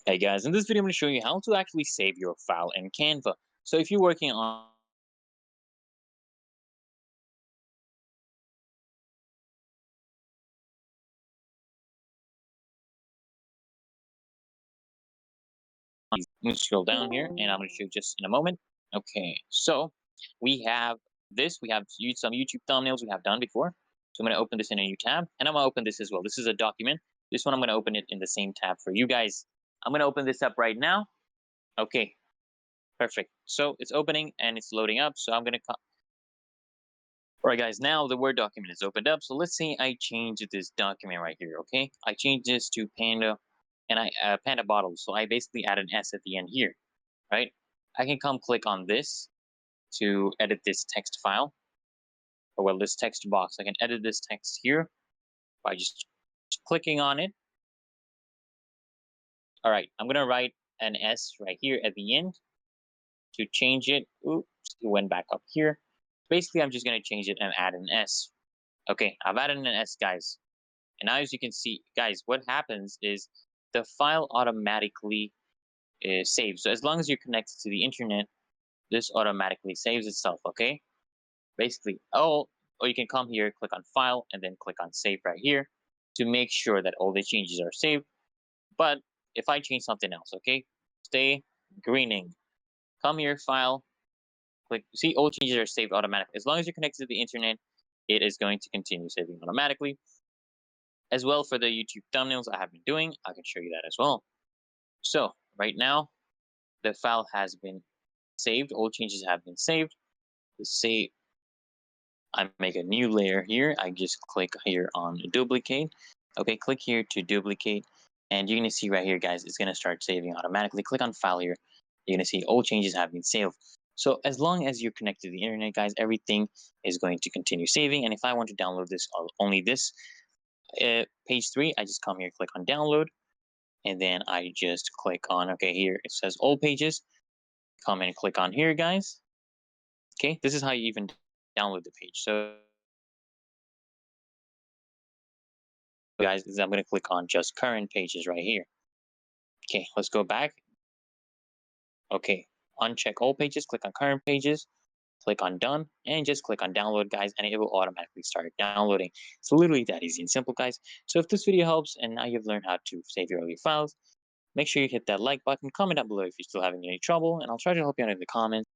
Hey guys, in this video I'm going to show you how to actually save your file in Canva. So if you're working on I'm going to scroll down here and I'm going to show you just in a moment. Okay, so we have this, we have used some YouTube thumbnails we have done before. So I'm going to open this in a new tab and I'm going to open this as well. This is a document. This one I'm going to open it in the same tab for you guys. I'm going to open this up right now. Okay, perfect. So it's opening and it's loading up. So I'm going to All right, guys, now the Word document is opened up. So let's say I change this document right here, okay? I change this to Panda and Panda bottle. So I basically add an S at the end here, right? I can come click on this to edit this text file, or well, this text box. I can edit this text here by just clicking on it. All right, I'm going to write an S right here at the end to change it. Oops, it went back up here. Basically, I'm just going to change it and add an S. Okay, I've added an S, guys. And now as you can see, guys, what happens is the file automatically saves. So as long as you're connected to the internet, this automatically saves itself, okay? Basically, or you can come here, click on File, and then click on Save right here to make sure that all the changes are saved. But if I change something else, okay? Stay greening. Come here, File, click. See, all changes are saved automatically. As long as you're connected to the internet, it is going to continue saving automatically. As well for the YouTube thumbnails I have been doing, I can show you that as well. So right now, the file has been saved. All changes have been saved. Let's say I make a new layer here. I just click here on duplicate. Okay, click here to duplicate. And you're going to see right here, guys, it's going to start saving automatically. Click on file here. You're going to see all changes have been saved. So as long as you're connected to the internet, guys, everything is going to continue saving. And if I want to download this, only this page 3, I just come here, click on download. And then I just click on, okay, here it says all pages. Come and click on here, guys. Okay, this is how you even download the page. So guys, I'm going to click on just current pages right here. Okay, let's go back. Okay, uncheck all pages, click on current pages, click on done, and just click on download, guys, and it will automatically start downloading. It's literally that easy and simple, guys. So if this video helps and now you've learned how to save your early files, make sure you hit that like button, comment down below if you're still having any trouble, and I'll try to help you out in the comments.